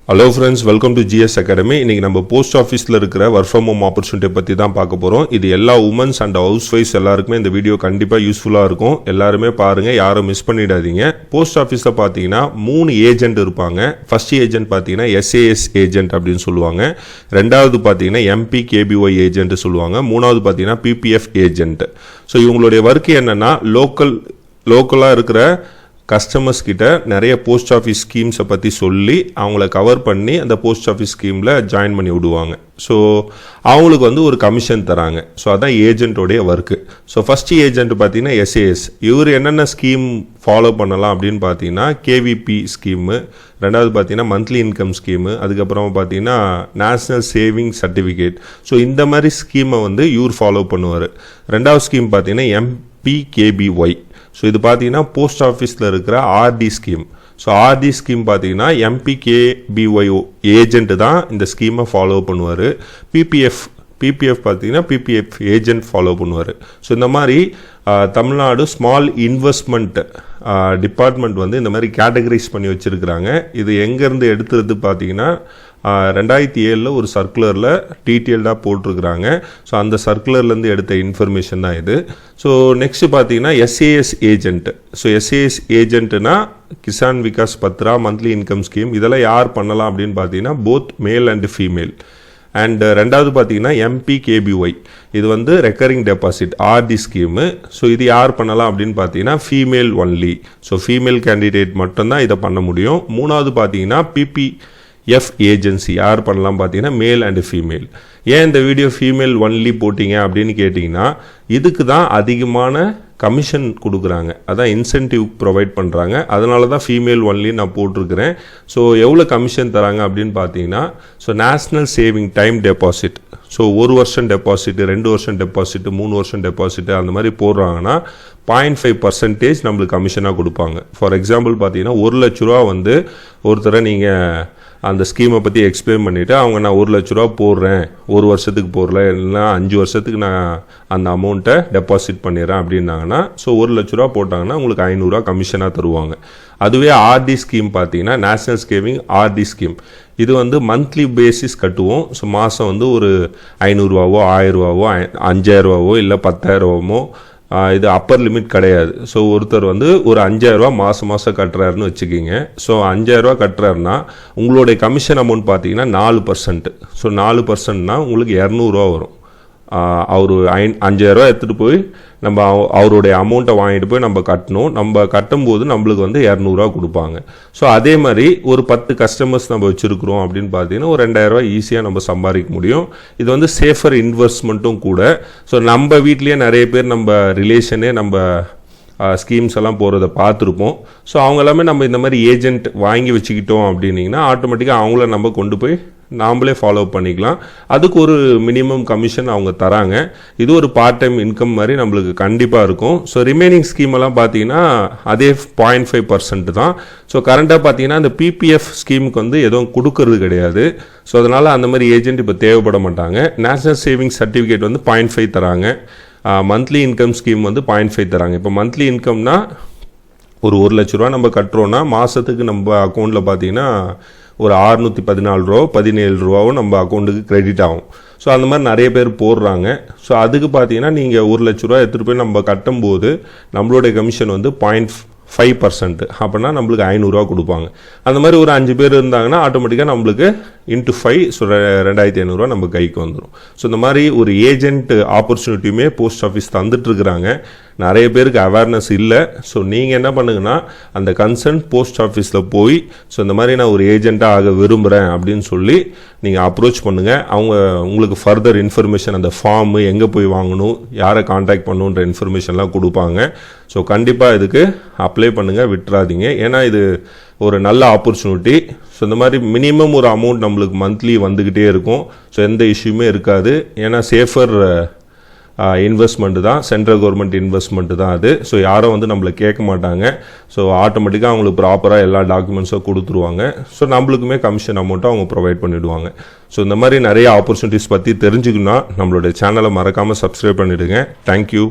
Hello friends, welcome to GS academy. இன்றைக்கி நம்ம post ஆஃபீஸில் இருக்கிற ஒர்க் ஃப்ரம் ஹோம் ஆப்பர்ச்சுனிட்டி பற்றி தான் பார்க்க போகிறோம். இது எல்லா உமன்ஸ் அண்ட் ஹவுஸ் ஒய்ஃப்ஸ் எல்லாருக்குமே இந்த வீடியோ கண்டிப்பாக யூஸ்ஃபுல்லாக இருக்கும். எல்லாருமே பாருங்கள், யாரும் மிஸ் பண்ணிடாதீங்க. போஸ்ட் ஆஃபீஸில் பார்த்தீங்கன்னா 3 ஏஜென்ட் இருப்பாங்க. ஃபர்ஸ்ட் ஏஜென்ட் பார்த்தீங்கன்னா SAS ஏஜென்ட் அப்படின்னு சொல்லுவாங்க. ரெண்டாவது பார்த்தீங்கன்னா MPKBY ஏஜென்ட் சொல்லுவாங்க. மூணாவது பார்த்தீங்கன்னா PPF ஏஜென்ட். ஸோ இவங்களுடைய ஒர்க் என்னென்னா லோக்கலாக இருக்கிற கஸ்டமர்ஸ் கிட்ட நிறைய போஸ்ட் ஆஃபீஸ் ஸ்கீம்ஸை பற்றி சொல்லி அவங்கள கவர் பண்ணி அந்த போஸ்ட் ஆஃபீஸ் ஸ்கீமில் ஜாயின் பண்ணி விடுவாங்க. ஸோ அவங்களுக்கு ஒரு கமிஷன் தராங்க. ஸோ அதான் ஏஜென்ட்டோடைய ஒர்க்கு. ஸோ ஃபஸ்ட்டு ஏஜென்ட் பார்த்தீங்கன்னா SAS. இவர் என்னென்ன ஸ்கீம் ஃபாலோ பண்ணலாம் அப்படின்னு பார்த்தீங்கன்னா KVP ஸ்கீமு, ரெண்டாவது பார்த்தீங்கன்னா மந்த்லி இன்கம் ஸ்கீமு, அதுக்கப்புறம் பார்த்தீங்கன்னா நேஷ்னல் சேவிங் சர்டிஃபிகேட். ஸோ இந்த மாதிரி ஸ்கீமை இவர் ஃபாலோ பண்ணுவார். ரெண்டாவது ஸ்கீம் பார்த்தீங்கன்னா MPKBY. ஸோ இது பார்த்தீங்கன்னா போஸ்ட் ஆஃபீஸில் இருக்கிற RD scheme. So RD scheme பார்த்தீங்கன்னா MPKBY ஏஜென்ட் தான் இந்த ஸ்கீமை ஃபாலோ பண்ணுவார். PPF பார்த்தீங்கன்னா PPF ஏஜென்ட் ஃபாலோ பண்ணுவார். ஸோ இந்த மாதிரி தமிழ்நாடு ஸ்மால் இன்வெஸ்ட்மெண்ட் டிபார்ட்மெண்ட் இந்த மாதிரி கேட்டகரைஸ் பண்ணி வச்சுருக்கிறாங்க. இது எங்கேருந்து எடுத்துறது பார்த்தீங்கன்னா 2007 ஒரு சர்க்குலரில் டீட்டெயில்டாக போட்டிருக்கிறாங்க. ஸோ அந்த சர்க்குலர்லேருந்து எடுத்த இன்ஃபர்மேஷன் தான் இது. ஸோ நெக்ஸ்ட் பார்த்தீங்கன்னா SAS ஏஜென்ட். ஸோ SAS ஏஜென்ட்னா Kisan Vikas Patra, monthly income scheme, இதெல்லாம் யார் பண்ணலாம் அப்படின்னு பார்த்தீங்கன்னா both male and female. And ரெண்டாவது பார்த்தீங்கன்னா MPKBY. இது recurring deposit RD scheme. So இது யார் பண்ணலாம் அப்படின்னு பார்த்தீங்கன்னா female only. So female candidate மட்டும்தான் இதை பண்ண முடியும். மூணாவது பார்த்தீங்கன்னா PPF ஏஜென்சி யார் பண்ணலாம் பார்த்தீங்கன்னா மேல் அண்ட் ஃபீமேல். ஏன் இந்த வீடியோ ஃபீமேல் ஒன்லி போட்டிங்க அப்படின்னு கேட்டிங்கன்னா இதுக்கு தான் அதிகமான கமிஷன் கொடுக்குறாங்க, அதான் இன்சென்டிவ் ப்ரொவைட் பண்ணுறாங்க. அதனால தான் ஃபீமேல் ஒன்லி நான் போட்டிருக்கிறேன். ஸோ எவ்வளோ கமிஷன் தராங்க அப்படின்னு பார்த்தீங்கன்னா national saving time deposit. So 1 வருஷம் டெபாசிட்டு, 2 வருஷம் டெபாசிட்டு, 3 வருஷம் டெபாசிட்டு அந்த மாதிரி போடுறாங்கன்னா 0.5% நம்மளுக்கு கமிஷனாக கொடுப்பாங்க. ஃபார் எக்ஸாம்பிள் பார்த்தீங்கன்னா 1 லட்ச ரூபா ஒருத்தரை நீங்கள் அந்த ஸ்கீமை பற்றி எக்ஸ்பிளைன் பண்ணிவிட்டு அவங்க நான் 1 லட்ச ரூபா போடுறேன், 1 வருஷத்துக்கு போடல, இல்லைனா 5 வருஷத்துக்கு நான் அந்த அமௌண்ட்டை டெபாசிட் பண்ணிடுறேன் அப்படின்னாங்கன்னா ஸோ 1 லட்ச ரூபா போட்டாங்கன்னா உங்களுக்கு 500 ரூபா கமிஷனாக தருவாங்க. அதுவே RD ஸ்கீம் பார்த்தீங்கன்னா நேஷ்னல் சேவிங் RD ஸ்கீம். இது மந்த்லி பேசிஸ் கட்டுவோம். ஸோ மாதம் ஒரு 500 ரூபாவோ 1000 ரூபாவோ 5000 ரூபாவோ இல்லை 10,000 ரூபாவோ, இது அப்பர் லிமிட் கிடையாது. ஸோ ஒருத்தர் ஒரு 5000 ரூபா மாதம் கட்டுறாருன்னு வச்சுக்கிங்க. ஸோ 5000 ரூபா கட்டுறாருன்னா உங்களுடைய கமிஷன் அமௌண்ட் பார்த்தீங்கன்னா 4%. ஸோ 4%னா உங்களுக்கு 200 ரூபா வரும். அவர் 5000 ரூபா எடுத்துகிட்டு போய் நம்ம அவருடைய அமௌண்ட்டை வாங்கிட்டு போய் நம்ம கட்டணும். நம்ம கட்டும்போது நம்மளுக்கு 200 ரூபா கொடுப்பாங்க. ஸோ அதே மாதிரி ஒரு 10 கஸ்டமர்ஸ் நம்ம வச்சுருக்கிறோம் அப்படின்னு பார்த்தீங்கன்னா ஒரு 2000 ரூபா ஈஸியாக நம்ம சம்பாதிக்க முடியும். இது சேஃபர் இன்வெஸ்ட்மெண்ட்டும் கூட. ஸோ நம்ம வீட்லேயே நிறைய பேர் நம்ம ரிலேஷனே நம்ம ஸ்கீம்ஸ் எல்லாம் போகிறத பார்த்துருப்போம். ஸோ அவங்க எல்லாமே நம்ம இந்த மாதிரி ஏஜென்ட் வாங்கி வச்சுக்கிட்டோம் அப்படின்னிங்கன்னா ஆட்டோமேட்டிக்காக அவங்கள நம்ம கொண்டு போய் நாமளே ஃபாலோ பண்ணிக்கலாம். அதுக்கு ஒரு மினிமம் கமிஷன் அவங்க தராங்க. இது ஒரு பார்ட் டைம் இன்கம் மாதிரி நம்மளுக்கு கண்டிப்பாக இருக்கும். ஸோ ரிமைனிங் ஸ்கீமெல்லாம் பார்த்தீங்கன்னா அதே 0.5% தான். ஸோ கரண்ட்டாக பார்த்தீங்கன்னா இந்த PPF ஸ்கீமுக்கு எதுவும் கொடுக்கறது கிடையாது. ஸோ அதனால் அந்த மாதிரி ஏஜென்ட் இப்போ தேவைப்பட மாட்டாங்க. நேஷ்னல் சேவிங் சர்டிஃபிகேட் 0.5 தராங்க. மந்த்லி இன்கம் ஸ்கீம் 0.5 தராங்க. இப்போ மந்த்லி இன்கம்னா ஒரு 1 லட்ச ரூபா நம்ம கட்டுறோன்னா மாதத்துக்கு நம்ம அக்கௌண்ட்டில் பார்த்தீங்கன்னா ஒரு 614 ரூபா 17 ரூபாவும் நம்ம அக்கௌண்ட்டுக்கு கிரெடிட் ஆகும். ஸோ அந்த மாதிரி நிறைய பேர் போடுறாங்க. ஸோ அதுக்கு பார்த்தீங்கன்னா நீங்கள் 1 லட்ச ரூபா எடுத்துகிட்டு போய் நம்ம கட்டும்போது நம்மளுடைய கமிஷன் 0.5%. அப்படின்னா நம்மளுக்கு 500 ரூபா கொடுப்பாங்க. அந்த மாதிரி ஒரு 5 பேர் இருந்தாங்கன்னா ஆட்டோமேட்டிக்காக நம்மளுக்கு × 5 ஸோ 2500 ரூபா நம்ம கைக்கு வந்துடும். ஸோ இந்த மாதிரி ஒரு ஏஜென்ட் ஆப்பர்ச்சுனிட்டியுமே போஸ்ட் ஆஃபீஸ் தந்துட்டுருக்குறாங்க. நிறைய பேருக்கு அவேர்னஸ் இல்லை. ஸோ நீங்கள் என்ன பண்ணுங்கன்னா அந்த கன்சர்ன் போஸ்ட் ஆஃபீஸில் போய் ஸோ இந்த மாதிரி நான் ஒரு ஏஜெண்ட்டாக ஆக விரும்புகிறேன் அப்படின்னு சொல்லி நீங்கள் அப்ரோச் பண்ணுங்கள். அவங்க உங்களுக்கு ஃபர்தர் இன்ஃபர்மேஷன், அந்த ஃபார்மு எங்கே போய் வாங்கணும், யாரை காண்டாக்ட் பண்ணணுன்ற இன்ஃபர்மேஷன்லாம் கொடுப்பாங்க. ஸோ கண்டிப்பாக இதுக்கு அப்ளை பண்ணுங்கள், விட்டுறாதீங்க. ஏன்னா இது ஒரு நல்ல ஆப்பர்ச்சுனிட்டி. ஸோ இந்த மாதிரி மினிமம் ஒரு அமௌண்ட் நம்மளுக்கு மந்த்லி வந்துக்கிட்டே இருக்கும். ஸோ எந்த இஷ்யூமே இருக்காது. ஏன்னா சேஃபர் இன்வெஸ்ட்மெண்ட்டு தான், சென்ட்ரல் கவர்மெண்ட் இன்வெஸ்ட்மெண்ட்டு தான் அது. ஸோ யாரும் நம்மளை கேட்க மாட்டாங்க. ஸோ ஆட்டோமேட்டிக்காக அவங்களுக்கு ப்ராப்பராக எல்லா டாக்குமெண்ட்ஸும் கொடுத்துருவாங்க. ஸோ நம்மளுக்குமே கமிஷன் அமௌண்ட்டை அவங்க ப்ரொவைட் பண்ணிவிடுவாங்க. ஸோ இந்த மாதிரி நிறைய ஆப்பர்ச்சுனிட்டிஸ் பற்றி தெரிஞ்சுக்கணுன்னா நம்மளுடைய சேனலை மறக்காமல் சப்ஸ்கிரைப் பண்ணிவிடுங்க. தேங்க்யூ.